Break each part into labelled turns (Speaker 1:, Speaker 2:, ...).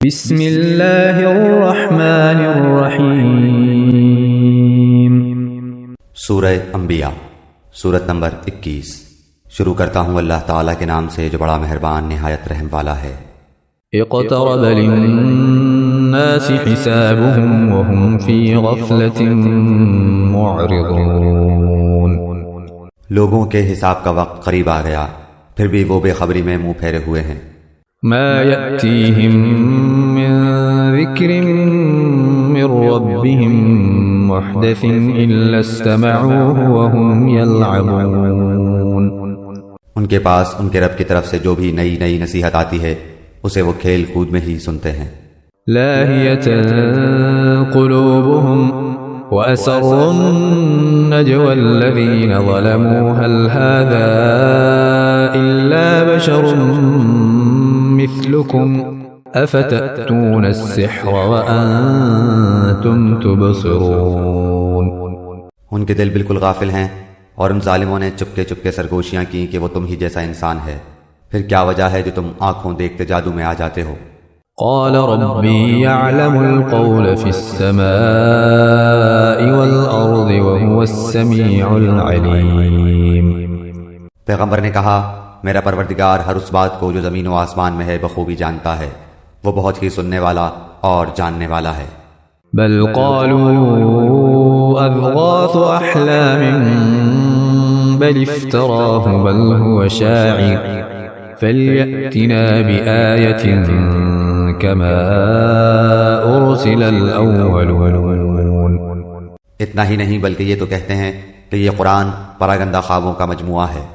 Speaker 1: بسم اللہ الرحمن الرحیم۔
Speaker 2: سورہ انبیاء، سورت نمبر 21۔ شروع کرتا ہوں اللہ تعالیٰ کے نام سے جو بڑا مہربان نہایت رحم والا ہے۔
Speaker 1: اقترب للناس حسابهم وهم في غفلة معرضون۔
Speaker 2: لوگوں کے حساب کا وقت قریب آ گیا، پھر بھی وہ بے خبری میں منہ پھیرے ہوئے ہیں۔
Speaker 1: ما يأتيهم من ذكر من ربهم محدث إلا استمعوه وهم يلعبون۔
Speaker 2: ان کے پاس ان کے رب کی طرف سے جو بھی نئی نئی نصیحت آتی ہے اسے وہ کھیل کود میں ہی سنتے ہیں۔
Speaker 1: لاهية قلوبهم وأسروا النجوى الذين ظلموا هل هذا إلا بشر مثلكم أفتأتون السحر وأنتم تبصرون۔
Speaker 2: ان کے دل بالکل غافل ہیں اور ان ظالموں نے چپکے چپکے سرگوشیاں کی کہ وہ تم ہی جیسا انسان ہے، پھر کیا وجہ ہے جو تم آنکھوں دیکھتے جادو میں آ جاتے ہو؟
Speaker 1: قال ربي يعلم القول في السماء والأرض وهو السميع العليم۔
Speaker 2: پیغمبر نے کہا میرا پروردگار ہر اس بات کو جو زمین و آسمان میں ہے بخوبی جانتا ہے، وہ بہت ہی سننے والا اور جاننے والا ہے۔
Speaker 1: بل قالوا أضغاث أحلام بل افتراه بل هو شاعر فليأتنا بآية كما أرسل الأولون۔
Speaker 2: اتنا ہی نہیں بلکہ یہ تو کہتے ہیں کہ یہ قرآن پراگندہ خوابوں کا مجموعہ ہے،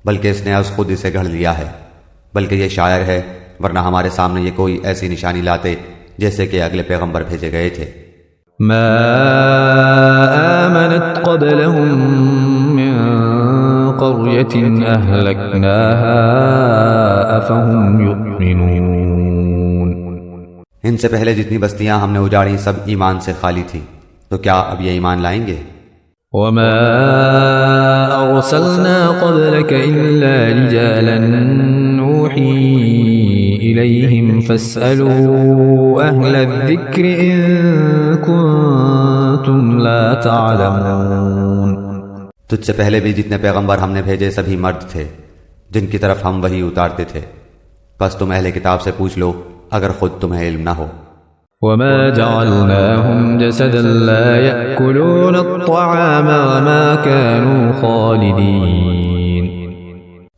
Speaker 2: بلکہ اس نے از خود اسے گھڑ لیا ہے، بلکہ یہ شاعر ہے، ورنہ ہمارے سامنے یہ کوئی ایسی نشانی لاتے جیسے کہ اگلے پیغمبر بھیجے گئے تھے۔
Speaker 1: ما آمنت قبلهم من قرية أهلكناها أفهم يؤمنون۔
Speaker 2: ان سے پہلے جتنی بستیاں ہم نے اجاڑی سب ایمان سے خالی تھی، تو کیا اب یہ ایمان لائیں گے؟
Speaker 1: وما أرسلنا قبلك إلا رجالا نوحي إليهم فاسألوا أهل الذكر إن كنتم لا تعلمون۔
Speaker 2: تجھ سے پہلے بھی جتنے پیغمبر ہم نے بھیجے سبھی مرد تھے جن کی طرف ہم وحی اتارتے تھے، بس تم اہل کتاب سے پوچھ لو اگر خود تمہیں علم نہ ہو۔
Speaker 1: وما جعلناهم جسدا لا يأكلون الطعام وما كانوا خالدين۔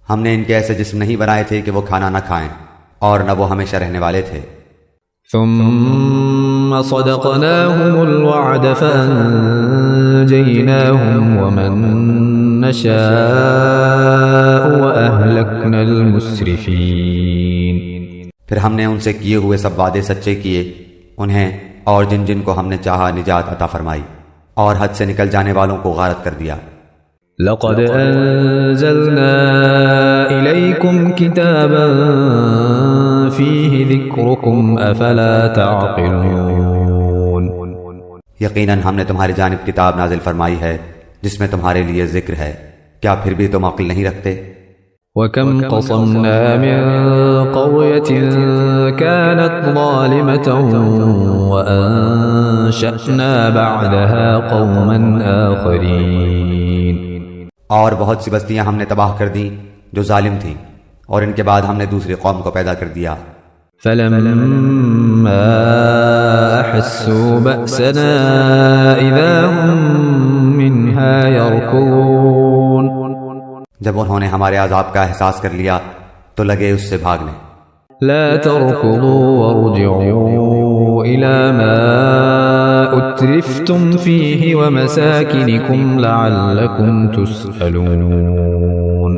Speaker 2: ہم نے ان کے ایسے جسم نہیں بنائے تھے کہ وہ کھانا نہ کھائیں اور نہ وہ ہمیشہ رہنے والے تھے۔
Speaker 1: ثم صدقناهم الوعد فأنجيناهم ومن نشاء وأهلكنا المسرفين۔
Speaker 2: پھر ہم نے ان سے کیے ہوئے سب وعدے سچے کیے، انہیں اور جن جن کو ہم نے چاہا نجات عطا فرمائی، اور حد سے نکل جانے والوں کو غارت کر دیا۔
Speaker 1: لقد أنزلنا إليكم كتابا فيه ذكركم أفلا تعقلون۔
Speaker 2: یقیناً ہم نے تمہاری جانب کتاب نازل فرمائی ہے جس میں تمہارے لیے ذکر ہے، کیا پھر بھی تم عقل نہیں رکھتے؟
Speaker 1: وَكَمْ قَصَمْنَا مِنْ قَرْيَةٍ كَانَتْ ظَالِمَةً وَأَنشَأْنَا بَعْدَهَا قَوْمًا آخَرِينَ۔
Speaker 2: اور بہت سی بستیاں ہم نے تباہ کر دیں جو ظالم تھیں، اور ان کے بعد ہم نے دوسری قوم کو پیدا کر دیا۔
Speaker 1: فَلَمَّا أَحَسُّوا بَأْسَنَا إِذَا هُمْ مِنْهَا يَرْكُضُونَ۔
Speaker 2: جب انہوں نے ہمارے عذاب کا احساس کر لیا تو لگے اس سے بھاگنے۔
Speaker 1: لا تركضوا وارجعوا إلى ما أترفتم فيه ومساكنكم لعلكم تسألون۔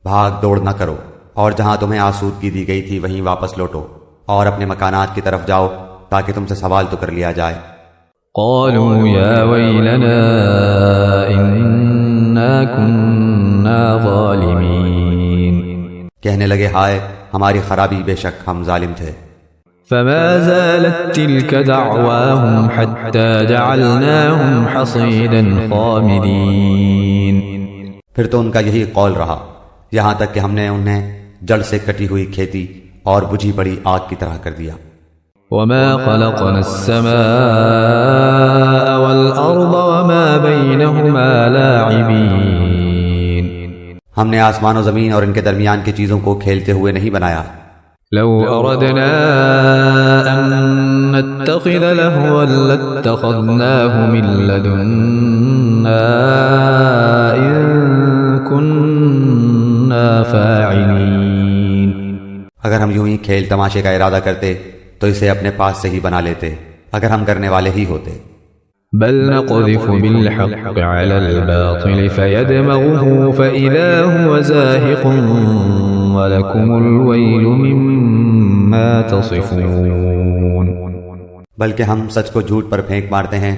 Speaker 2: بھاگ دوڑ نہ کرو، اور جہاں تمہیں آسودگی دی گئی تھی وہیں واپس لوٹو، اور اپنے مکانات کی طرف جاؤ تاکہ تم سے سوال تو کر لیا جائے۔
Speaker 1: قالوا يا ويلنا إنا كنا ظالمين۔
Speaker 2: کہنے لگے ہائے ہماری خرابی، بے شک ہم ظالم تھے۔
Speaker 1: فما زالت تلك دعواهم حتى جعلناهم حصيدا خامدين۔
Speaker 2: پھر تو ان کا یہی قول رہا یہاں تک کہ ہم نے انہیں جڑ سے کٹی ہوئی کھیتی اور بجھی پڑی آگ کی طرح کر دیا۔
Speaker 1: وما خلقنا السماء والأرض وما بينهما لاعبين
Speaker 2: ہم نے آسمان و زمین اور ان کے درمیان کی چیزوں کو کھیلتے ہوئے نہیں بنایا.
Speaker 1: لو أردنا أن نتخذ لهوا لاتخذناه من لدنا إن كنا فاعلين.
Speaker 2: اگر ہم یوں ہی کھیل تماشے کا ارادہ کرتے تو اسے اپنے پاس سے ہی بنا لیتے اگر ہم کرنے والے ہی ہوتے.
Speaker 1: بل نقذف بالحق على الباطل فيدمغه فإذا هو زاهق وَلَكُمُ الْوَيْلُ مِمَّا تَصِفُونَ.
Speaker 2: بلکہ ہم سچ کو جھوٹ پر پھینک مارتے ہیں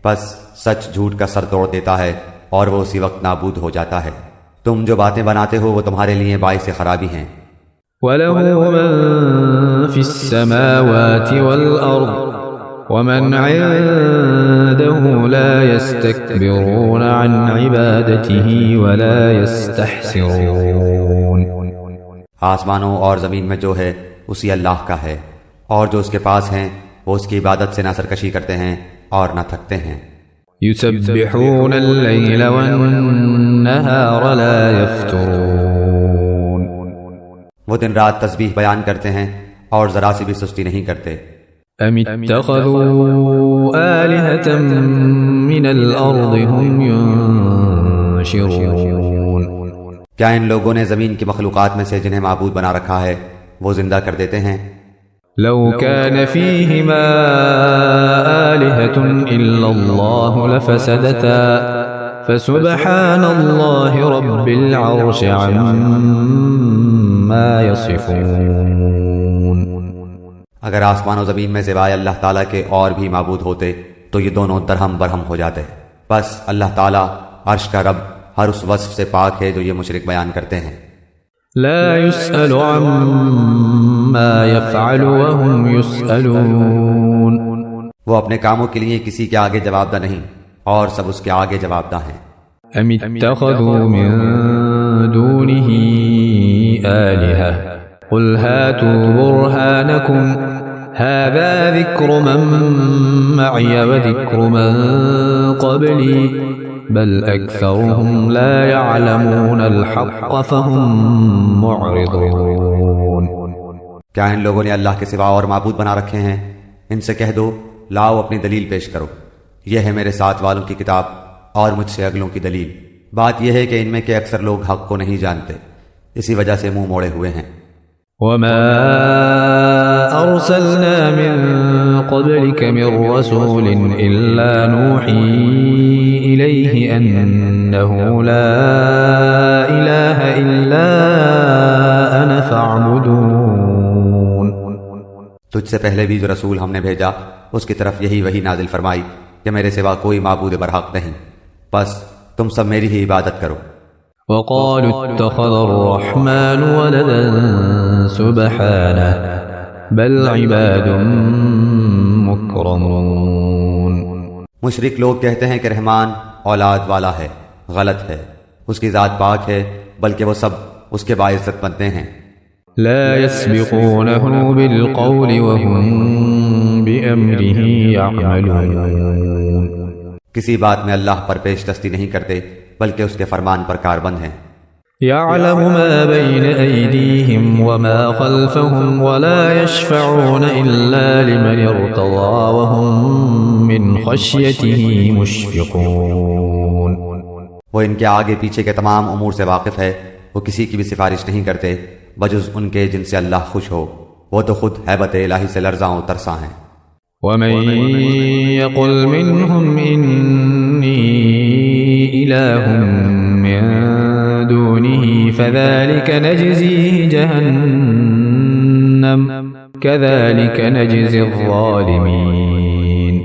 Speaker 2: پس سچ جھوٹ کا سر توڑ دیتا ہے اور وہ اسی وقت نابود ہو جاتا ہے. تم جو باتیں بناتے ہو وہ تمہارے لیے باعث خرابی ہیں.
Speaker 1: وَلَهُ مَن فِي السَّمَاوَاتِ وَالْأَرْضِ وَمَنْ عِندَهُ لَا يَسْتَكْبِرُونَ عَنْ عِبَادَتِهِ وَلَا يَسْتَحْسِرُونَ.
Speaker 2: آسمانوں اور زمین میں جو ہے اسی اللہ کا ہے اور جو اس کے پاس ہیں وہ اس کی عبادت سے نہ سرکشی کرتے ہیں اور نہ تھکتے ہیں.
Speaker 1: يسبحون الليل والنهار لا يفترون.
Speaker 2: وہ دن رات تسبیح بیان کرتے ہیں اور ذرا سی بھی سستی نہیں کرتے.
Speaker 1: ام اتخذوا آلهة من الأرض هم ينشرون.
Speaker 2: کیا ان لوگوں نے زمین کی مخلوقات میں سے جنہیں معبود بنا رکھا ہے وہ زندہ کر دیتے ہیں؟
Speaker 1: لو كان فيهما آلهة إلا الله لفسدتا فسبحان الله رب العرش عما يصفون.
Speaker 2: اگر آسمان و زمین میں سوائے اللہ تعالیٰ کے اور بھی معبود ہوتے تو یہ دونوں درہم برہم ہو جاتے. بس اللہ تعالیٰ عرش کا رب ہر اس وصف سے پاک ہے جو یہ مشرک بیان کرتے ہیں.
Speaker 1: لا يسأل عما يفعل وهم يسألون.
Speaker 2: وہ اپنے کاموں کے لیے کسی کے آگے جواب دہ نہیں اور سب اس کے آگے جواب دہ ہیں.
Speaker 1: ام اتخذوا من دونه آلهة قل هاتوا برهانكم هذا ذكر من معي وذكر من قبلي بل اکثرهم لا يعلمون الحق فهم معرضون.
Speaker 2: کیا ان لوگوں نے اللہ کے سوا اور معبود بنا رکھے ہیں؟ ان سے کہہ دو لاؤ اپنی دلیل پیش کرو. یہ ہے میرے ساتھ والوں کی کتاب اور مجھ سے اگلوں کی دلیل. بات یہ ہے کہ ان میں کے اکثر لوگ حق کو نہیں جانتے اسی وجہ سے منہ موڑے ہوئے ہیں.
Speaker 1: وما ارسلنا من قبلك من رسول الا نوحي إليه أنه لا إله إلا أنا فاعبدون.
Speaker 2: تجھ سے پہلے بھی جو رسول ہم نے بھیجا اس کی طرف یہی وحی نازل فرمائی کہ میرے سوا کوئی معبود برحق نہیں بس تم سب میری ہی عبادت کرو.
Speaker 1: وقالوا اتخذ الرحمن ولدا سبحانه بل عباد مكرمون.
Speaker 2: مشرک لوگ کہتے ہیں کہ رحمان اولاد والا ہے. غلط ہے. اس کی ذات پاک ہے بلکہ وہ سب اس کے باعزت بنتے ہیں.
Speaker 1: لا يسبقونه بالقول وهم بأمره يعملون.
Speaker 2: کسی بات میں اللہ پر پیش دستی نہیں کرتے بلکہ اس کے فرمان پر کاربند ہیں.
Speaker 1: يعلم ما بين أيديهم وما خلفهم ولا يشفعون إلا لمن ارتضى وهم من خشيته مشفقون.
Speaker 2: وہ ان کے آگے پیچھے کے تمام امور سے واقف ہے. وہ کسی کی بھی سفارش نہیں کرتے بجز ان کے جن سے اللہ خوش ہو. وہ تو خود ہیبت الہی سے لرزاں و ترساں ہیں.
Speaker 1: ومن يقل منهم إني إله من دونه فذلك نجزيه جهنم كذلك نجزي الظالمين.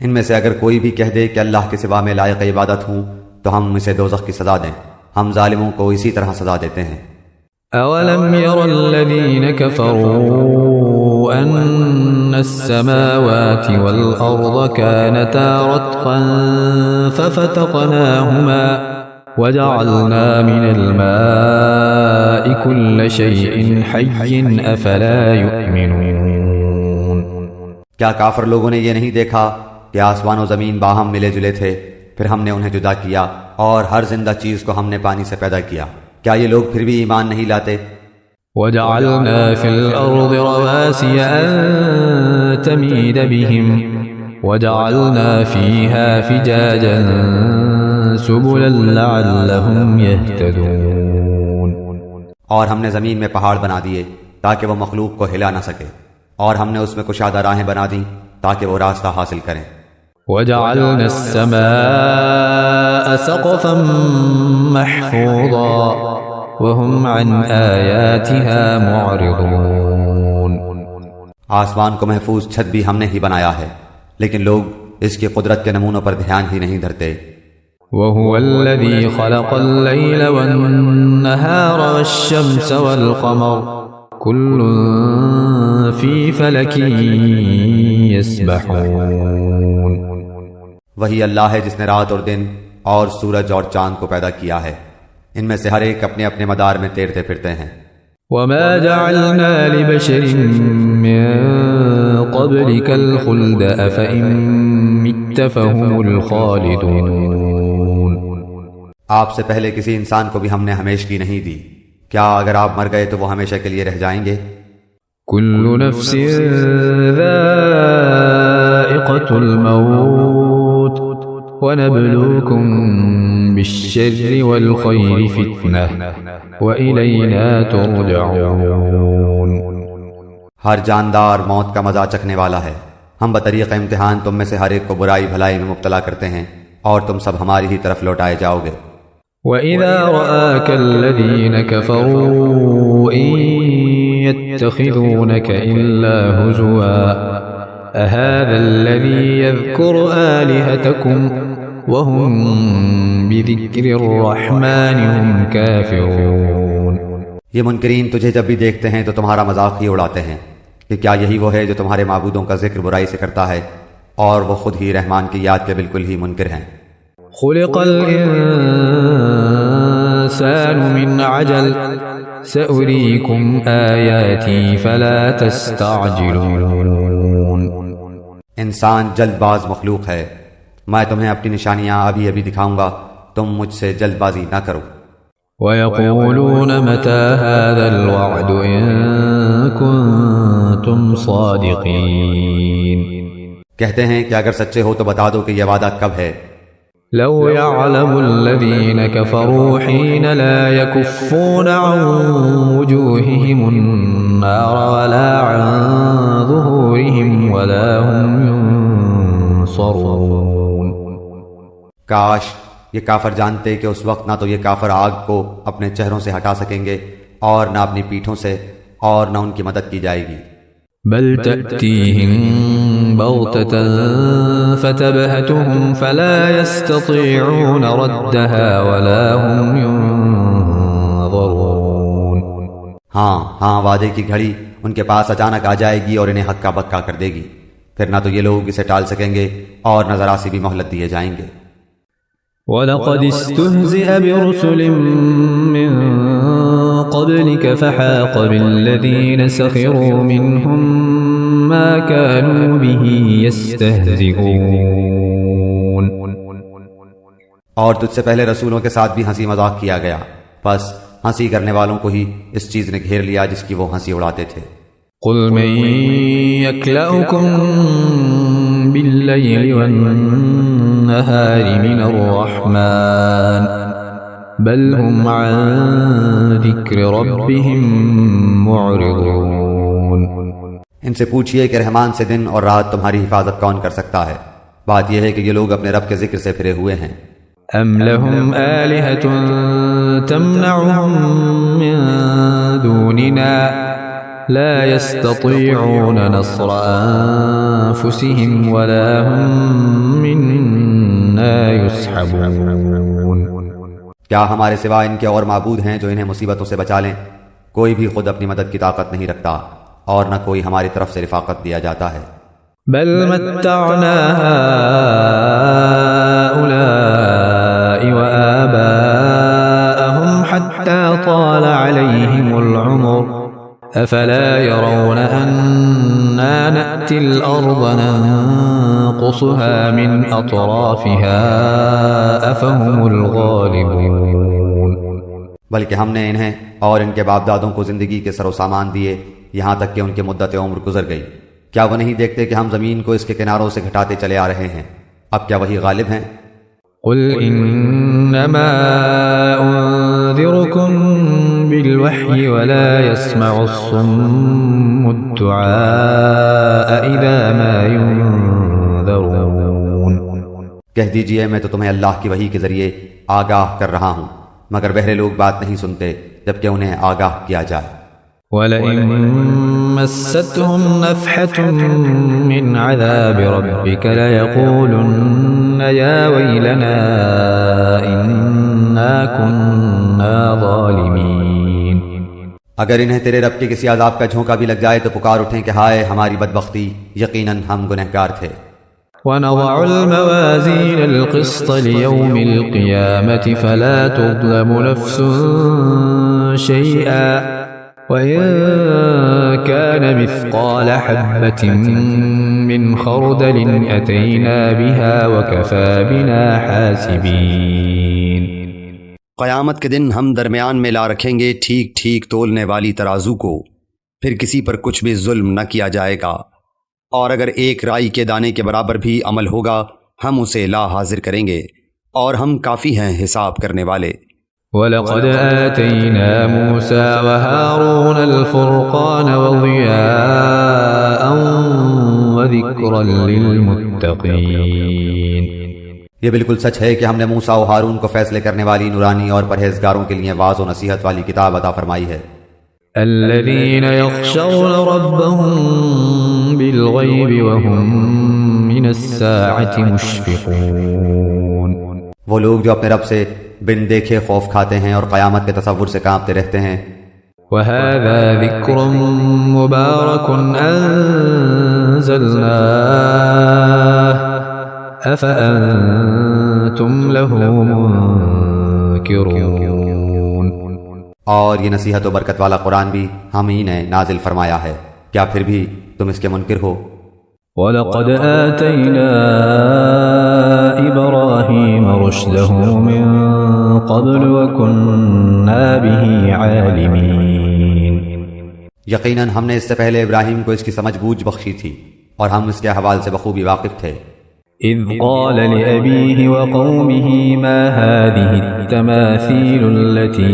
Speaker 2: ان میں سے اگر کوئی بھی کہہ دے کہ اللہ کے سوا میں لائق عبادت ہوں تو ہم اسے دوزخ کی سزا دیں. ہم ظالموں کو اسی طرح سزا دیتے ہیں.
Speaker 1: أولم ير الذين كفروا أن السماوات والأرض كانتا رتقا ففتقناهما وجعلنا من الماء كل شيء حي أفلا يؤمنون.
Speaker 2: کیا کافر لوگوں نے یہ نہیں دیکھا کہ آسمان و زمین باہم ملے جلے تھے، پھر ہم نے انہیں جدا کیا اور ہر زندہ چیز کو ہم نے پانی سے پیدا کیا، کیا یہ لوگ پھر بھی ایمان نہیں لاتے؟
Speaker 1: وجعلنا في الأرض رواسي أن تميد بهم وجعلنا فيها فجاجا سبلا لعلهم يهتدون،
Speaker 2: اور ہم نے زمین میں پہاڑ بنا دیے تاکہ وہ مخلوق کو ہلا نہ سکے، اور ہم نے اس میں کشادہ راہیں بنا دیں تاکہ وہ راستہ حاصل کریں۔
Speaker 1: وجعلنا السماء سقفا محفوظا وهم عن آياتها معرضون،
Speaker 2: آسمان کو محفوظ چھت بھی ہم نے ہی بنایا ہے، لیکن لوگ اس کی قدرت کے نمونوں پر دھیان ہی نہیں دھرتے۔
Speaker 1: وهو الذي خلق الليل والنهار والشمس والقمر كل في فلك يسبحون،
Speaker 2: وہی اللہ ہے جس نے رات اور دن اور سورج اور چاند کو پیدا کیا ہے، ان میں سے ہر ایک اپنے اپنے مدار میں تیرتے پھرتے ہیں۔
Speaker 1: وما جعلنا لبشر من قبلك الخلد أفإن مت فهم الخالدون،
Speaker 2: آپ سے پہلے کسی انسان کو بھی ہم نے ہمیشگی نہیں دی، کیا اگر آپ مر گئے تو وہ ہمیشہ کے لیے رہ جائیں گے؟
Speaker 1: كل نفس ذائقة الموت ونبلوكم بالشر والخير فتنة وإلينا ترجعون،
Speaker 2: ہر جاندار موت کا مزہ چکھنے والا ہے، ہم بطریق امتحان تم میں سے ہر ایک کو برائی بھلائی میں مبتلا کرتے ہیں، اور تم سب ہماری ہی طرف لوٹائے جاؤ گے۔
Speaker 1: وَإِذَا رَآكَ الَّذِينَ كَفَرُوا إِن يَتَّخِذُونَكَ إِلَّا هُزُوًا أَهَذَا الَّذِي يَذْكُرُ آلِهَتَكُمْ وَهُمْ بِذِكْرِ الرَّحْمَنِ هُمْ كَافِرُونَ،
Speaker 2: یہ منکرین تجھے جب بھی دیکھتے ہیں تو تمہارا مذاق ہی اڑاتے ہیں کہ کیا یہی وہ ہے جو تمہارے معبودوں کا ذکر برائی سے کرتا ہے، اور وہ خود ہی رحمان کی یاد کے بالکل ہی منکر ہیں۔
Speaker 1: خلق الإنسان من عجل سأريكم آياتي فلا تستعجلون،
Speaker 2: انسان جلد باز مخلوق ہے، میں تمہیں اپنی نشانیاں ابھی ابھی دکھاؤں گا، تم مجھ سے جلد بازی نہ کرو۔
Speaker 1: ويقولون متى هذا الوعد إن كنتم صادقين،
Speaker 2: کہتے ہیں کہ اگر سچے ہو تو بتا دو کہ یہ وعدہ کب ہے۔
Speaker 1: لو يعلم الذين كفروا حين لا يكفون عن وجوههم النار ولا عن ظهورهم ولا هم ينصرون،
Speaker 2: کاش یہ کافر جانتے کہ اس وقت نہ تو یہ کافر آگ کو اپنے چہروں سے ہٹا سکیں گے اور نہ اپنی پیٹھوں سے، اور نہ ان کی مدد کی جائے گی۔
Speaker 1: بل تأتيهم بغتة فتبهتهم فلا يستطيعون ردها ولا هم ينظرون،
Speaker 2: ہاں وعدے کی گھڑی ان کے پاس اچانک آ جائے گی اور انہیں ہکا بکا کر دے گی، پھر نہ تو یہ لوگ اسے ٹال سکیں گے اور نہ ذرا سی بھی مہلت دیے جائیں گے۔
Speaker 1: وَلَقَدِ اسْتُهْزِئَ بِرُسُلٍ مِّن قَبْلِكَ فَحَاقَ بِالَّذِينَ سَخِرُوا مِنْهُمْ مَا كَانُوا بِهِ يَسْتَهْزِئُونَ،
Speaker 2: اور تجھ سے پہلے رسولوں کے ساتھ بھی ہنسی مذاق کیا گیا، بس ہنسی کرنے والوں کو ہی اس چیز نے گھیر لیا جس کی وہ ہنسی اڑاتے تھے۔
Speaker 1: قُلْ مَن يَكْلَؤُكُم بِاللَّيْلِ وَالنَّهَارِ مِنَ الرَّحْمَنِ بَلْ هُمْ عَن ذِكْرِ رَبِّهِمْ مُعْرِضُونَ،
Speaker 2: ان سے پوچھئے کہ رحمان سے دن اور رات تمہاری حفاظت کون کر سکتا ہے؟ بات یہ ہے کہ یہ لوگ اپنے رب کے ذکر سے پھرے ہوئے ہیں۔
Speaker 1: أَمْ لَهُمْ آلِهَةٌ تَمْنَعُهُمْ مِنْ دُونِنَا لا يستطيعون نصر أنفسهم ولا هم منا يسحبون،
Speaker 2: کیا ہمارے سوا ان کے اور معبود ہیں جو انہیں مصیبتوں سے بچا لیں؟ کوئی بھی خود اپنی مدد کی طاقت نہیں رکھتا، اور نہ کوئی ہماری طرف سے رفاقت دیا جاتا ہے۔
Speaker 1: بل متعنا هؤلاء وآباءهم حتى طال عليهم العمر أفلا يرون أنا نأتي الأرض ننقصها من أطرافها أفهم الغالبون
Speaker 2: بلکہ ہم نے انہیں اور ان کے باپ دادوں کو زندگی کے سر و سامان دیے یہاں تک کہ ان کی مدت عمر گزر گئی، کیا وہ نہیں دیکھتے کہ ہم زمین کو اس کے کناروں سے گھٹاتے چلے آ رہے ہیں؟ اب کیا وہی غالب ہیں؟
Speaker 1: قل انما انذركم بالوحي ولا يسمع الصم الدعاء اذا ما ينذرون
Speaker 2: کہہ دیجئے میں تو تمہیں اللہ کی وحی کے ذریعے آگاہ کر رہا ہوں، مگر بہرے لوگ بات نہیں سنتے جبکہ انہیں آگاہ کیا جائے۔
Speaker 1: وَلَئِن مَسَّتْهُمْ نَفْحَةٌ مِّنْ عَذَابِ رَبِّكَ لَيَقُولُنَّ يَا وَيْلَنَا إِنَّا كُنَّا ظَالِمِينَ
Speaker 2: اگر انہیں تیرے رب کے کسی عذاب کا جھونکا بھی لگ جائے تو پکار اٹھیں کہ ہائے ہماری بدبختی، یقیناً ہم گنہگار تھے۔
Speaker 1: وَنَضَعُ الْمَوَازِينَ الْقِسْطَ لِيَوْمِ الْقِيَامَةِ فَلَا تُظْلَمُ نَفْسٌ شَيْئًا وَإِن كَانَ مِثْقَالَ حَبَّةٍ مِّنْ خَرْدَلٍ أَتَيْنَا بِهَا وَكَفَى بِنَا حَاسِبِينَ
Speaker 3: قیامت کے دن ہم درمیان میں لا رکھیں گے ٹھیک ٹھیک تولنے والی ترازو کو، پھر کسی پر کچھ بھی ظلم نہ کیا جائے گا، اور اگر ایک رائی کے دانے کے برابر بھی عمل ہوگا ہم اسے لا حاضر کریں گے، اور ہم کافی ہیں حساب کرنے والے۔
Speaker 1: وَلَقَدْ آتَيْنَا مُوسَى وَهَارُونَ الْفُرْقَانَ وَضِيَاءً وَذِكْرًا لِلْمُتَّقِينَ
Speaker 2: یہ بالکل سچ ہے کہ ہم نے موسیٰ و ہارون کو فیصلے کرنے والی نورانی اور پرہیزگاروں کے لیے واعظ و نصیحت والی کتاب عطا فرمائی ہے۔
Speaker 1: الذين يخشون ربهم بالغيب وهم من الساعة مشفقون
Speaker 2: وہ لوگ جو اپنے رب سے بن دیکھے خوف کھاتے ہیں اور قیامت کے تصور سے کانپتے رہتے ہیں۔
Speaker 1: وهذا ذكر مبارك أنزلناه أفأنتم له منكرون
Speaker 2: اور یہ نصیحت و برکت والا قرآن بھی ہم ہی نے نازل فرمایا ہے، کیا پھر بھی تم اس کے منکر ہو؟
Speaker 1: وَلَقَدْ آتَيْنَا إِبْرَاهِيمَ رُشْدَهُ مِن قَبْلُ وَكُنَّا بِهِ عَالِمِينَ
Speaker 2: یقیناً ہم نے اس سے پہلے ابراہیم کو اس کی سمجھ بوجھ بخشی تھی اور ہم اس کے احوال سے بخوبی واقف تھے۔
Speaker 1: إِذْ قَالَ لِأَبِيهِ وَقَوْمِهِ مَا هَٰذِهِ التَّمَاثِيلُ الَّتِي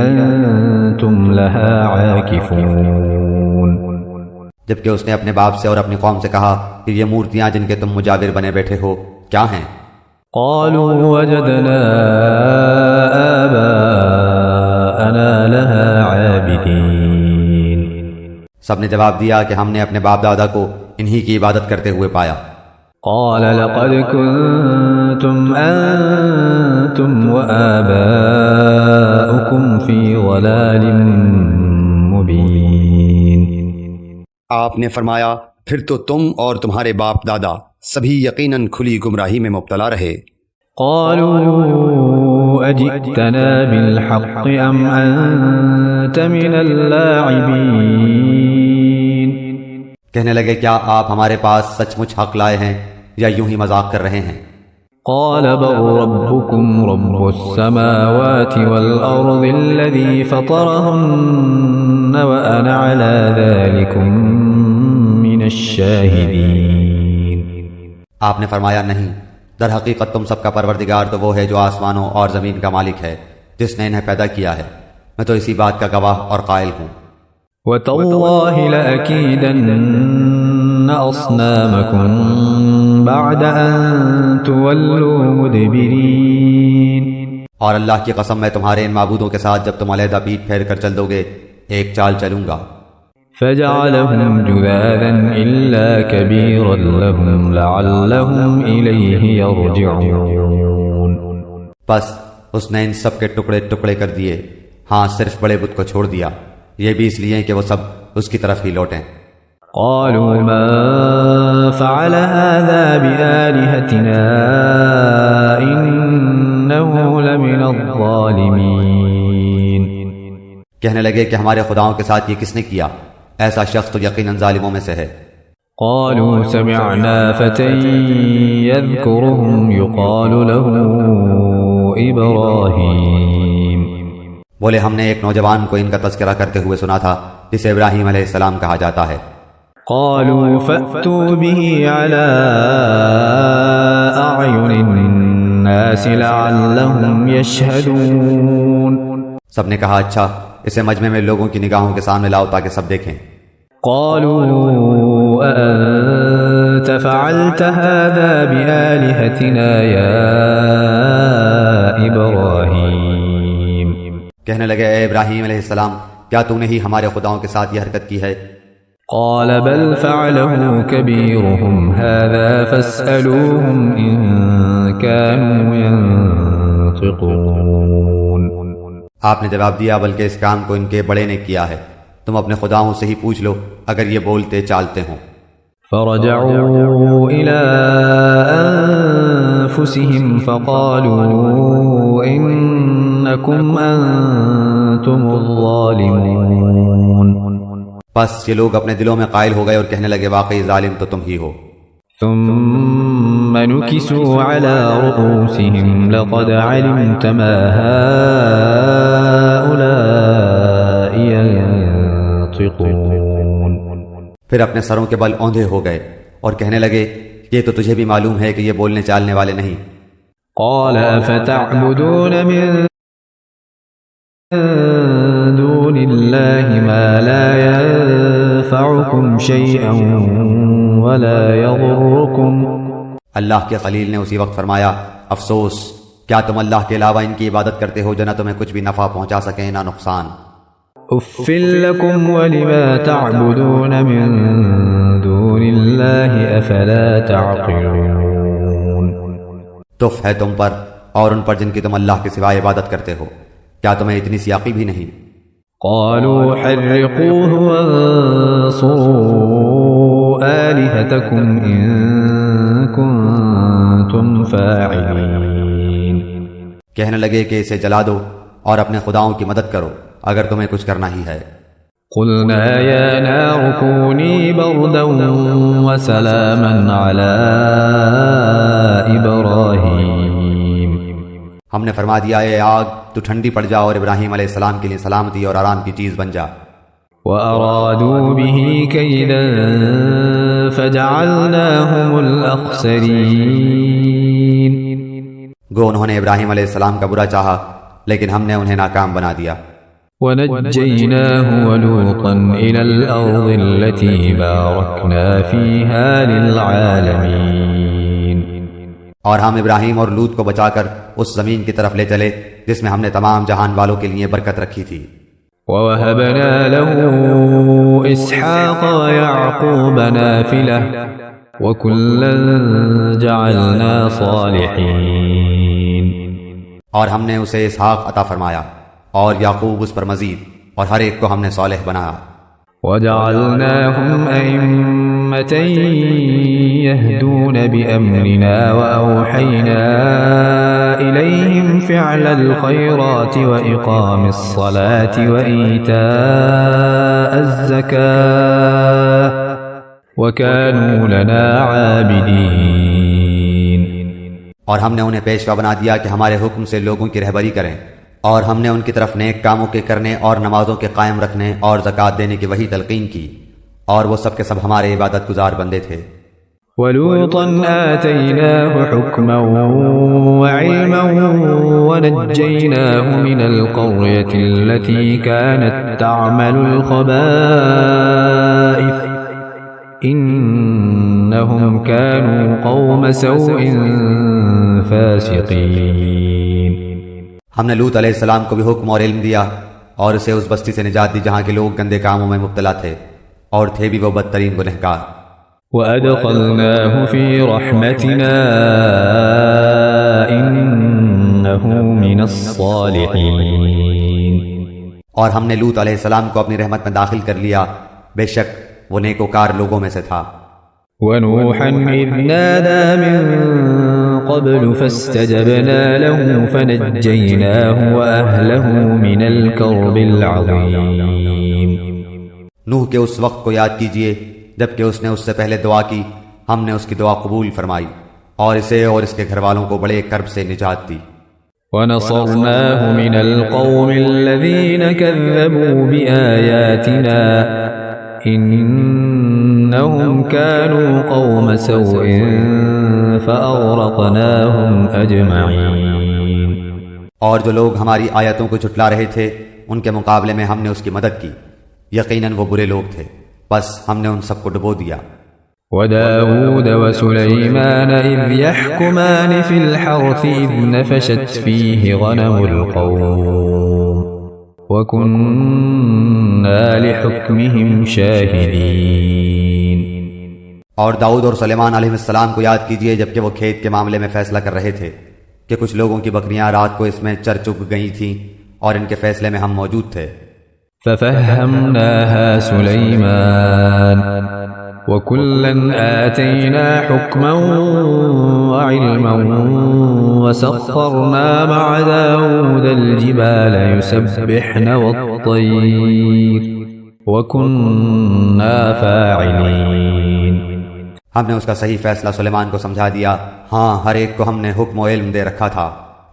Speaker 1: أَنتُمْ لَهَا عَاكِفُونَ
Speaker 2: جبکہ اس نے اپنے باپ سے اور اپنی قوم سے کہا کہ یہ مورتیاں جن کے تم مجاور بنے بیٹھے ہو کیا ہیں؟
Speaker 1: قالوا وجدنا آباءنا لها عابدين
Speaker 2: سب نے جواب دیا کہ ہم نے اپنے باپ دادا کو انہی کی عبادت کرتے ہوئے پایا۔
Speaker 1: قال لقد كنتم أنتم وآباؤكم في ضلال مبين
Speaker 3: آپ نے فرمایا پھر تو تم اور تمہارے باپ دادا سبھی یقیناً کھلی گمراہی میں مبتلا رہے۔
Speaker 1: قالوا أجئتنا بالحق أم أنت من اللاعبين
Speaker 2: کہنے لگے کیا آپ ہمارے پاس سچ مچ حق لائے ہیں یا یوں ہی مذاق کر رہے ہیں؟
Speaker 1: قال بل ربكم رب السماوات والأرض الذي فطرهن وأنا على ذلكم من الشاهدين
Speaker 2: آپ نے فرمایا نہیں، در حقیقت تم سب کا پروردگار تو وہ ہے جو آسمانوں اور زمین کا مالک ہے، جس نے انہیں پیدا کیا ہے، میں تو اسی بات کا گواہ اور قائل ہوں۔
Speaker 1: وَتَاللَّهِ لَأَكِيدَنَّ أَصْنَامَكُمْ بَعْدَ أَن تُوَلُّوا مُدْبِرِينَ
Speaker 2: اور اللہ کی قسم میں تمہارے ان معبودوں کے ساتھ جب تم علیحدہ پیٹ پھیر کر چل دو گے ایک چال چلوں گا۔
Speaker 1: فَجَعَلَهُمْ جُذَاذًا إِلَّا كَبِيرًا لَهُمْ لَعَلَّهُمْ إِلَيْهِ يَرْجِعُونَ
Speaker 2: بس اس نے ان سب کے ٹکڑے ٹکڑے کر دیے، ہاں صرف بڑے بت کو چھوڑ دیا، یہ بھی اس لیے کہ وہ سب اس کی طرف ہی لوٹیں۔
Speaker 1: قالوا ما فعل هذا بآلهتنا إنه لمن الظالمين
Speaker 2: کہنے لگے کہ ہمارے خداؤں کے ساتھ یہ کس نے کیا؟ ایسا شخص تو یقیناً ظالموں میں سے ہے۔
Speaker 1: قالوا سمعنا فتى يذكرهم يقال له إبراهيم
Speaker 2: بولے ہم نے ایک نوجوان کو ان کا تذکرہ کرتے ہوئے سنا تھا جسے ابراہیم علیہ السلام کہا جاتا ہے۔
Speaker 1: قالوا فأتوا به على أعين الناس لعلهم يشهدون
Speaker 2: سب نے کہا اچھا اسے مجمع میں لوگوں کی نگاہوں کے سامنے لاؤ تاکہ سب دیکھیں۔
Speaker 1: قالوا أأنت فعلت هذا بآلهتنا يا إبراهيم
Speaker 2: کہنے لگے اے ابراہیم علیہ السلام کیا تو نے ہی ہمارے خداؤں کے ساتھ یہ حرکت کی ہے؟
Speaker 1: قال بل فعله كبيرهم هذا فاسألوهم إن كانوا ينطقون
Speaker 2: آپ نے جواب دیا بلکہ اس کام کو ان کے بڑے نے کیا ہے، تم اپنے خداؤں سے ہی پوچھ لو اگر یہ بولتے چالتے ہوں۔
Speaker 1: فرجعوا إلى أنفسهم فقالوا إنكم أنتم الظالمون
Speaker 2: بس یہ لوگ اپنے دلوں میں قائل ہو گئے اور کہنے لگے واقعی ظالم تو تم ہی ہو۔
Speaker 1: ثم نكسوا على رؤوسهم لقد علمت ما هؤلاء ينطقون
Speaker 2: پھر اپنے سروں کے بل اوندھے ہو گئے اور کہنے لگے یہ تو تجھے بھی معلوم ہے کہ یہ بولنے چالنے والے نہیں۔
Speaker 1: قال أفتعبدون من دون الله ما لا ينفعكم شيئا ولا يضركم
Speaker 2: اللہ کے خلیل نے اسی وقت فرمایا افسوس کیا تم اللہ کے علاوہ ان کی عبادت کرتے ہو جو نہ تمہیں کچھ بھی نفع پہنچا سکیں نہ نقصان۔
Speaker 1: اف لكم ولما تعبدون من دون الله افلا تعقلون
Speaker 2: تف ہے تم پر اور ان پر جن کی تم اللہ کے سوائے عبادت کرتے ہو، کیا تمہیں اتنی سی عقل بھی نہیں؟
Speaker 1: قالوا حرقوه وانصروا آلهتكم إن كنتم فاعلين
Speaker 2: کہنے لگے کہ اسے جلا دو اور اپنے خداؤں کی مدد کرو اگر تمہیں کچھ کرنا ہی ہے۔
Speaker 1: قلنا يا نار كوني بردا وسلاما على إبراهيم
Speaker 2: ہم نے فرما دیا اے آگ تو ٹھنڈی پڑ جا اور ابراہیم علیہ السلام کے لیے سلامتی اور آرام کی چیز بن جا۔
Speaker 1: وأرادوا به كيدا فجعلناهم الأخسرين
Speaker 2: گو انہوں نے ابراہیم علیہ السلام کا برا چاہا لیکن ہم نے انہیں ناکام بنا دیا۔
Speaker 1: ونجيناه ولوطا إلى الأرض التي باركنا فيها للعالمين
Speaker 2: اور ہم ابراہیم اور لوط کو بچا کر اس زمین کی طرف لے چلے جس میں ہم نے تمام جہان والوں کے لیے برکت رکھی تھی۔
Speaker 1: ووهبنا له إسحاق ويعقوب نافلة وكلا جعلنا صالحين
Speaker 2: اور ہم نے اسے اسحاق عطا فرمایا اور یعقوب اس پر مزید اور ہر ایک کو ہم نے صالح بنایا۔
Speaker 1: وجعلناهم أئمة يهدون بأمرنا وأوحينا إليهم فعل الخيرات وإقام الصلاة وإيتاء الزكاة وكانوا لنا عابدين
Speaker 2: اور ہم نے انہیں پیشوا بنا دیا کہ ہمارے حکم سے لوگوں کی رہبری کریں اور ہم نے ان کی طرف نیک کاموں کے کرنے اور نمازوں کے قائم رکھنے اور زکوٰۃ دینے کی وہی تلقین کی اور وہ سب کے سب ہمارے عبادت گزار بندے تھے۔
Speaker 1: وَلُوطًا آتَيْنَاهُ حُكْمًا وَعِلْمًا وَنَجَّيْنَاهُ مِنَ الْقَرْيَةِ الَّتِي كَانَتْ تَعْمَلُ الْخَبَائِثَ إِنَّهُمْ كَانُوا قَوْمَ سَوْءٍ فَاسِقِينَ
Speaker 2: ہم نے لوط علیہ السلام کو بھی حکم اور علم دیا اور اسے اس بستی سے نجات دی جہاں کے لوگ گندے کاموں میں مبتلا تھے اور تھے بھی وہ بدترین گنہگار۔
Speaker 1: وَأَدْخَلْنَاهُ فِي رَحْمَتِنَا إِنَّهُ مِنَ الصَّالِحِينَ
Speaker 2: اور ہم نے لوط علیہ السلام کو اپنی رحمت میں داخل کر لیا، بے شک وہ نیکوکار لوگوں میں سے تھا۔
Speaker 1: وَنُوحًا إِذْ نَادَى مِن قَبْلُ فَاسْتَجَبْنَا لَهُ فَنَجَّيْنَاهُ وَأَهْلَهُ مِنَ الْكَرْبِ الْعَظِيمِ
Speaker 2: نوح کے اس وقت کو یاد کیجئے جبکہ اس نے اس سے پہلے دعا کی ہم نے اس کی دعا قبول فرمائی اور اسے اور اس کے گھر والوں کو بڑے کرب سے نجات دی۔
Speaker 1: ونصرناه من القوم الذين كذبوا بآياتنا إنهم كانوا قوم سوء فأغرقناهم أجمعين۔
Speaker 2: اور جو لوگ ہماری آیتوں کو جھٹلا رہے تھے ان کے مقابلے میں ہم نے اس کی مدد کی، یقیناً وہ برے لوگ تھے، بس ہم نے ان سب کو ڈبو دیا۔
Speaker 1: وداود وسليمان إذ يحكمان في الحرث إذ نفشت فيه غنم القوم وكنا لحكمهم شاهدين۔
Speaker 2: اور داؤد اور سلیمان علیہ السلام کو یاد کیجئے جبکہ وہ کھیت کے معاملے میں فیصلہ کر رہے تھے کہ کچھ لوگوں کی بکریاں رات کو اس میں چر چگ گئی تھیں اور ان کے فیصلے میں ہم موجود تھے۔
Speaker 1: ففهمناها سليمان وكلا آتينا حكما وعلما وسخرنا مع داود الجبال يسبحن والطير وكنا فاعلين۔
Speaker 2: ہم نے اس کا صحیح فیصلہ سلیمان کو سمجھا دیا، ہاں ہر ایک کو ہم نے حکم و علم دے رکھا تھا،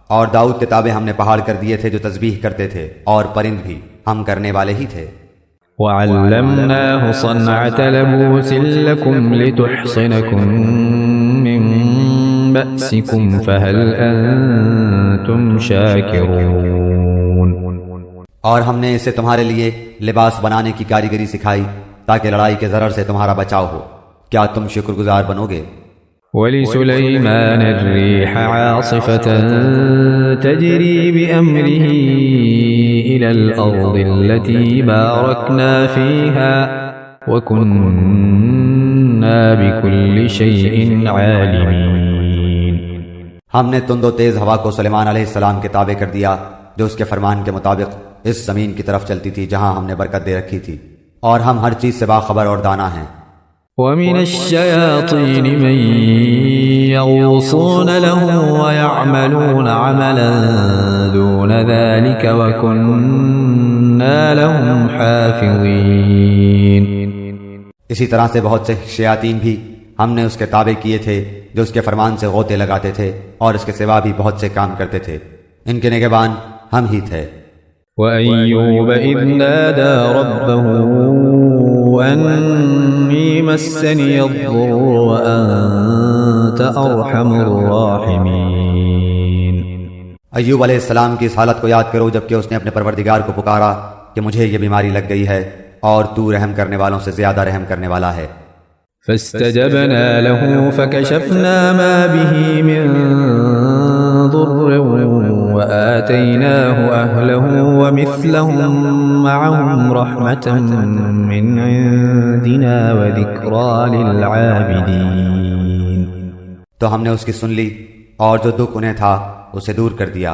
Speaker 2: اور داؤد کے تابع ہم نے پہاڑ کر دیے تھے جو تسبیح کرتے تھے، اور پرند بھی ہم کرنے والے ہی تھے۔
Speaker 1: وعلمناه صنعة لبوس لكم لتحصنكم من بأسكم فهل أنتم شاكرون۔
Speaker 2: اور ہم نے اسے تمہارے لیے لباس بنانے کی کاریگری سکھائی تاکہ لڑائی کے ضرر سے تمہارا بچاؤ ہو، کیا تم شکر گزار بنو گے؟
Speaker 1: ولسليمان الريح عاصفة تجري بأمره إلى الأرض التي باركنا فيها وكنا بكل شيء عالمين۔
Speaker 2: ہم نے تند و تیز ہوا کو سلیمان علیہ السلام کے تابع کر دیا جو اس کے فرمان کے مطابق اس زمین کی طرف چلتی تھی جہاں ہم نے برکت دے رکھی تھی، اور ہم ہر چیز سے باخبر اور دانا ہیں۔
Speaker 1: ومن الشياطين من يغوصون له ويعملون عملا دون ذلك وكنا لهم حافظين۔
Speaker 2: اسی طرح سے بہت سے شیاطین بھی ہم نے اس کے تابع کیے تھے جو اس کے فرمان سے غوطے لگاتے تھے اور اس کے سوا بھی بہت سے کام کرتے تھے، ان کے نگہبان ہم ہی تھے۔
Speaker 1: وأيوب إذ نادى ربه أني مسني الضر وأنت أرحم الراحمين۔
Speaker 2: ایوب علیہ السلام کی اس حالت کو یاد کرو جبکہ اس نے اپنے پروردگار کو پکارا کہ مجھے یہ بیماری لگ گئی ہے اور تو رحم کرنے والوں سے زیادہ رحم کرنے والا ہے۔
Speaker 1: فاستجبنا له فكشفنا ما به من ضر وآتيناه أهله ومثلهم معهم رحمة من عندنا وذكرى للعابدين۔
Speaker 2: تو ہم نے اس کی سن لی اور جو دکھ انہیں تھا اسے دور کر دیا،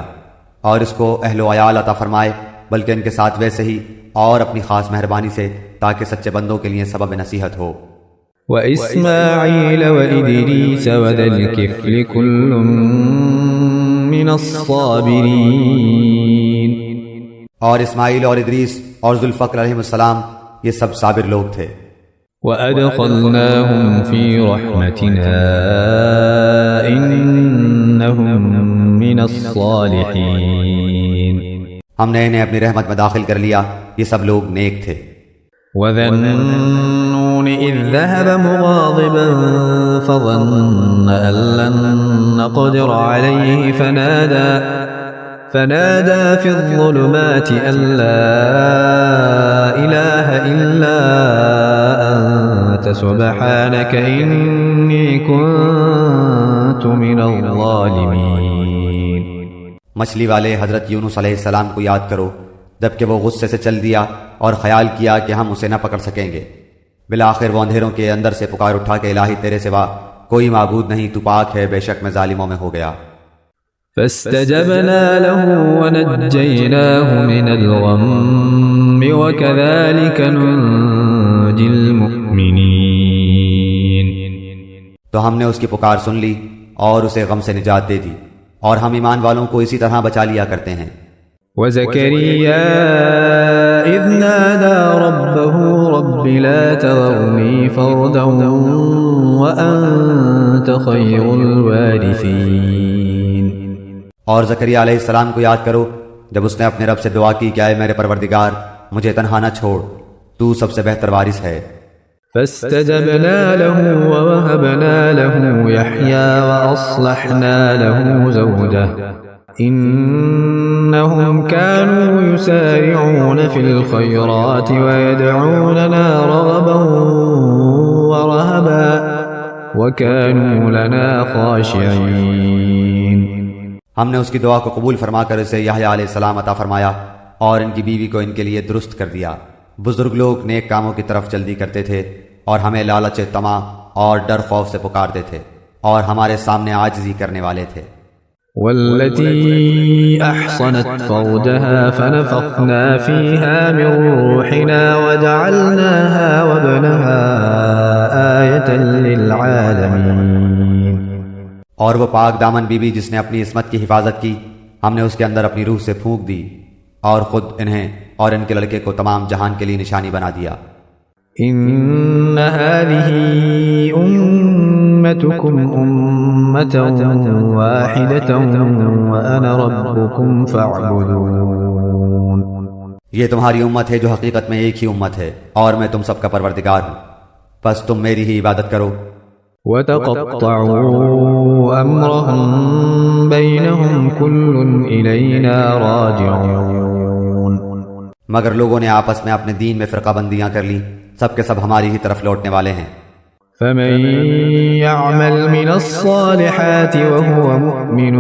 Speaker 2: اور اس کو اہل و عیال عطا فرمائے بلکہ ان کے ساتھ ویسے ہی اور اپنی خاص مہربانی سے تاکہ سچے بندوں کے لیے سبب نصیحت ہو۔
Speaker 1: وإسماعيل وإدريس وذا الكفل كل من الصابرين۔
Speaker 2: اور اسماعیل اور ادریس اور ذوالفقر علیہ السلام یہ سب صابر لوگ تھے۔
Speaker 1: وأدخلناهم في رحمتنا إنهم من الصالحين۔
Speaker 2: ہم نے انہیں اپنی رحمت میں داخل کر لیا، یہ سب لوگ نیک تھے۔
Speaker 1: وذا النون إذ ذهب مغاضبا فظن أن لن نقدر عليه فنادى في الظلمات أن لا إله إلا أنت سبحانك إني كنت من الظالمين۔
Speaker 2: مچھلی والے حضرت یونس علیہ السلام کو یاد کرو جبکہ وہ غصے سے چل دیا اور خیال کیا کہ ہم اسے نہ پکڑ سکیں گے، بالآخر وہ اندھیروں کے اندر سے پکار اٹھا کہ الہی تیرے سوا کوئی معبود نہیں، تو پاک ہے، بے شک میں ظالموں میں ہو گیا۔
Speaker 1: فاستجبنا له ونجيناه من الغم وكذلك ننجي المؤمنين۔
Speaker 2: تو ہم نے اس کی پکار سن لی اور اسے غم سے نجات دے دی، اور ہم ایمان والوں کو اسی طرح بچا لیا کرتے ہیں۔
Speaker 1: وزكريا إذ نادى ربه رب لا تذرني فردا وأنت خير الوارثين.
Speaker 2: اور زکریا علیہ السلام کو یاد کرو جب اس نے اپنے رب سے دعا کی کہ اے میرے پروردگار مجھے تنہا نہ چھوڑ، تو سب سے بہتر وارث ہے.
Speaker 1: فاستجبنا له ووهبنا له يحيى وأصلحنا له زوجه إنهم كانوا يسارعون في الخيرات ويدعوننا رغبا ورهبا وكانوا لنا خاشعين.
Speaker 2: ہم نے اس کی دعا کو قبول فرما کر اسے یحییٰ علیہ السلام عطا فرمایا اور ان کی بیوی کو ان کے لیے درست کر دیا. بزرگ لوگ نیک کاموں کی طرف جلدی کرتے تھے اور ہمیں لالچ طمع اور ڈر خوف سے پکارتے تھے اور ہمارے سامنے عاجزی کرنے والے تھے.
Speaker 1: والتي أحصنت فرجها فنفخنا فيها من روحنا وجعلناها وابنها آية للعالمين.
Speaker 2: اور وہ پاک دامن بی بی جس نے اپنی عصمت کی حفاظت کی، ہم نے اس کے اندر اپنی روح سے پھونک دی اور خود انہیں اور ان کے لڑکے کو تمام جہان کے لیے نشانی بنا دیا.
Speaker 1: ان هذه امتكم امة واحدة وانا ربكم فاعبدون.
Speaker 2: یہ تمہاری امت ہے جو حقیقت میں ایک ہی امت ہے اور میں تم سب کا پروردگار ہوں، پس تم میری ہی عبادت کرو.
Speaker 1: وتقطعوا امرهم بينهم كل الينا راجعون.
Speaker 2: مگر لوگوں نے آپس میں اپنے دین میں فرقہ بندیاں کر لی، سب کے سب ہماری ہی طرف لوٹنے والے ہیں.
Speaker 1: فمن يعمل من الصالحات وهو مؤمن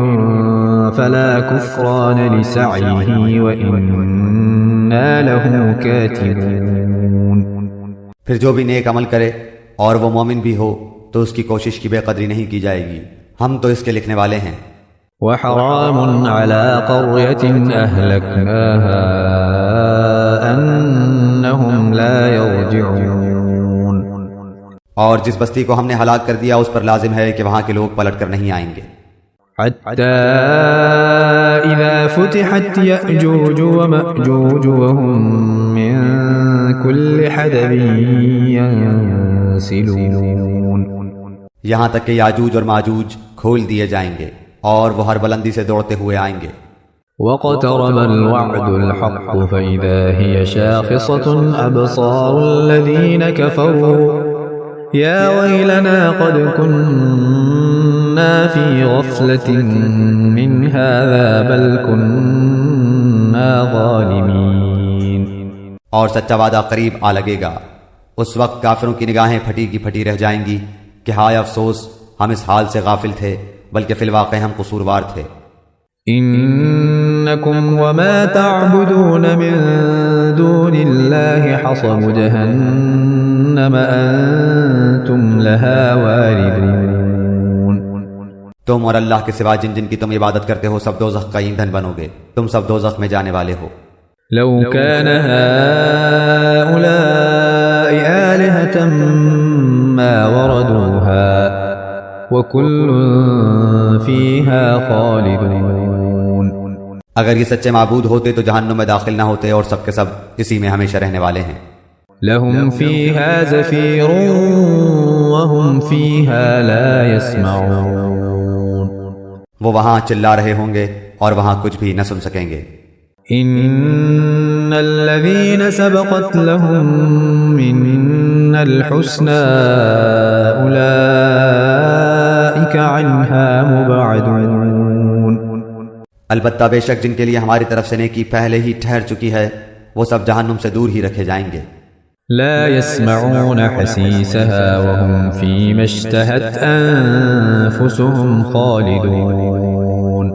Speaker 1: فلا كفران لسعيه وإنا له كاتبون.
Speaker 2: پھر جو بھی نیک عمل کرے اور وہ مومن بھی ہو تو اس کی کوشش کی بے قدری نہیں کی جائے گی، ہم تو اس کے لکھنے والے ہیں.
Speaker 1: وحرام على قرية أهلكناها أنهم لا يرجعون.
Speaker 2: اور جس بستی کو ہم نے ہلاک کر دیا اس پر لازم ہے کہ وہاں کے لوگ پلٹ کر نہیں آئیں گے.
Speaker 1: حتى إذا فتحت يأجوج ومأجوج وهم من كل حدب ينسلون.
Speaker 2: یہاں تک کہ یاجوج اور ماجوج کھول دیے جائیں گے اور وہ ہر بلندی سے دوڑتے ہوئے آئیں گے.
Speaker 1: واقترب الوعد الحق فإذا هي شاخصة أبصار الذين كفروا يا ويلنا قد كنا في غفلة من هذا بل كنا ظالمين.
Speaker 2: اور سچا وعدہ قریب آ لگے گا، اس وقت کافروں کی نگاہیں پھٹی کی پھٹی رہ جائیں گی کہ ہائے افسوس ہم اس حال سے غافل تھے بلکہ فی الواقع ہم قصوروار تھے.
Speaker 1: انکم وما تعبدون من دون اللہ حصب جہنم انتم لها واردون.
Speaker 2: تم اور اللہ کے سوا جن جن کی تم عبادت کرتے ہو سب دوزخ کا ایندھن بنو گے، تم سب دوزخ میں جانے والے ہو.
Speaker 1: لو كان هؤلاء آلهة ما وردوها وكل فيها خالدون.
Speaker 2: اگر یہ سچے معبود ہوتے تو جہنم میں داخل نہ ہوتے اور سب کے سب اسی میں ہمیشہ رہنے والے ہیں.
Speaker 1: لهم فيها زفير وهم فيها لا يسمعون.
Speaker 2: وہ وہاں چلا رہے ہوں گے اور وہاں کچھ بھی نہ سن سکیں گے.
Speaker 1: ان الذين سبقت لهم منا الحسنى اولئك عنها مبعدون.
Speaker 2: البتہ بے شک جن کے لیے ہماری طرف سے نیکی پہلے ہی ٹھہر چکی ہے وہ سب جہنم سے دور ہی رکھے جائیں گے.
Speaker 1: لا يسمعون حسيسها وهم فيما اشتهت انفسهم خالدون.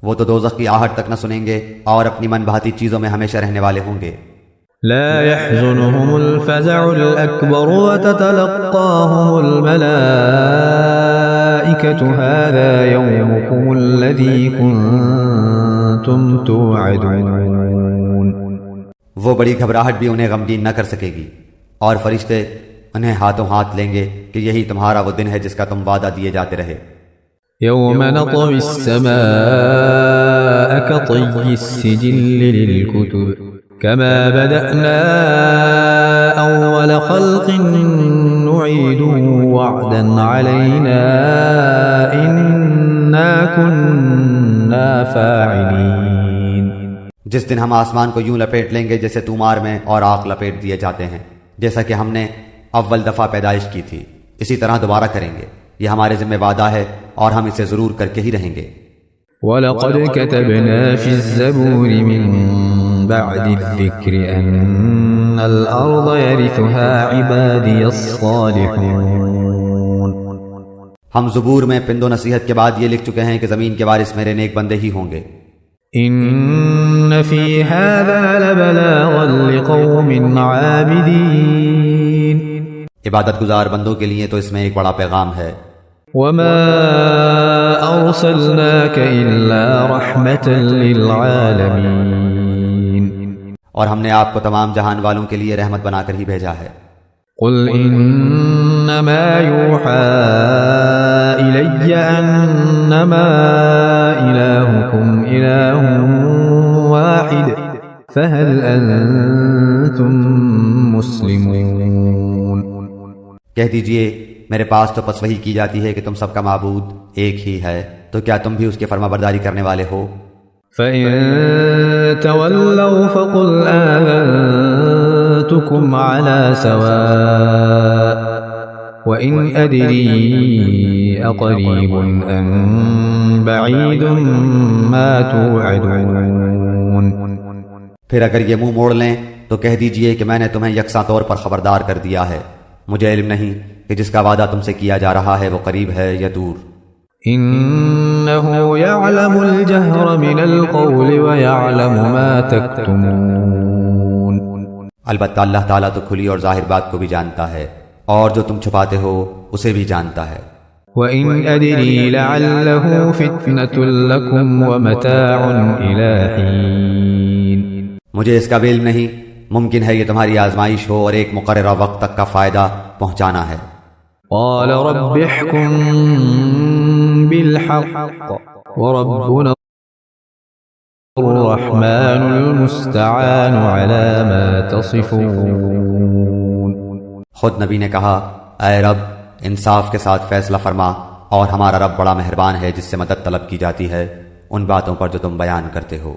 Speaker 2: وہ تو دوزخ کی آہٹ تک نہ سنیں گے اور اپنی من بھاتی چیزوں میں ہمیشہ رہنے والے ہوں گے.
Speaker 1: لا يحزنهم الفزع الأكبر وتتلقاهم الملائكة هذا يومكم الذي كنتم توعدون.
Speaker 2: وہ بڑی گھبراہٹ بھی انہیں غمگین نہ کر سکے گی اور فرشتے انہیں ہاتھوں ہاتھ لیں گے کہ یہی تمہارا وہ دن ہے جس کا تم وعدہ دیے جاتے رہے.
Speaker 1: يوم نطوي السماء كطي السجل للكتب كما بدأنا أول خلق نعيده وعدا علينا إنا كنا فاعلين.
Speaker 2: جس دن ہم آسمان کو یوں لپیٹ لیں گے جیسے تومار میں اور آگ لپیٹ دیے جاتے ہیں، جیسا کہ ہم نے اول دفعہ پیدائش کی تھی، اسی طرح دوبارہ کریں گے. یہ ہمارے ذمہ وعدہ ہے اور ہم اسے ضرور کر کے ہی رہیں گے.
Speaker 1: وَلَقَدْ كَتَبْنَا فِي الزَّبُورِ مِن بَعْدِ الذِّكْرِ أَنَّ الْأَرْضَ يَرِثُهَا عِبَادِيَ الصَّالِحُونَ.
Speaker 2: ہم زبور میں پند و نصیحت کے بعد یہ لکھ چکے ہیں کہ زمین کے وارث میرے نیک بندے ہی ہوں گے.
Speaker 1: إِنَّ فِي هَذَا لَبَلَاغًا لِقَوْمٍ عَابِدِينَ.
Speaker 2: عبادت گزار بندوں کے لیے تو اس میں ایک بڑا پیغام ہے.
Speaker 1: وَمَا أَرْسَلْنَاكَ إِلَّا رَحْمَةً لِلْعَالَمِينَ.
Speaker 2: اور ہم نے آپ کو تمام جہان والوں کے لیے رحمت بنا کر ہی بھیجا ہے.
Speaker 1: قُلْ إِنَّمَا يُوحَى إِلَيَّ أَنَّمَا إِلَٰهُكُمْ إِلَٰهٌ وَاحِدٌ فَهَلْ أَنتُم مُّسْلِمُونَ.
Speaker 2: کہہ دیجئے میرے پاس تو پس وحی کی جاتی ہے کہ تم سب کا معبود ایک ہی ہے، تو کیا تم بھی اس کی فرما برداری کرنے والے ہو؟
Speaker 1: فَإِن تَوَلَّوْا فَقُلْ آذَنتُكُمْ عَلَى سَوَاءٍ وَإِنْ أَدْرِي أَقَرِيبٌ أَمْ بَعِيدٌ مَا تُوعَدُونَ.
Speaker 2: پھر اگر یہ منہ موڑ لیں تو کہہ دیجئے کہ میں نے تمہیں یکساں طور پر خبردار کر دیا ہے، مجھے علم نہیں کہ جس کا وعدہ تم سے کیا جا رہا ہے وہ قریب ہے یا دور.
Speaker 1: إِنَّهُ يَعْلَمُ الْجَهْرَ مِنَ الْقَوْلِ وَيَعْلَمُ مَا تَكْتُمُونَ.
Speaker 2: البتہ اللہ تعالیٰ تو کھلی اور ظاہر بات کو بھی جانتا ہے، اور جو تم چھپاتے ہو اسے بھی جانتا ہے.
Speaker 1: وَإِنْ أَدْرِي لَعَلَّهُ فِتْنَةٌ لَكُمْ وَمَتَاعٌ إِلَىٰ حِينٍ.
Speaker 2: مجھے اس کا بھی علم نہیں، ممکن ہے یہ تمہاری آزمائش ہو اور ایک مقررہ وقت تک کا فائدہ پہنچانا ہے.
Speaker 1: قال رب احكم بالحق وربنا الرحمن المستعان على ما تصفون.
Speaker 2: خود نبی نے کہا، اے رب انصاف کے ساتھ فیصلہ فرما، اور ہمارا رب بڑا مہربان ہے جس سے مدد طلب کی جاتی ہے ان باتوں پر جو تم بیان کرتے ہو.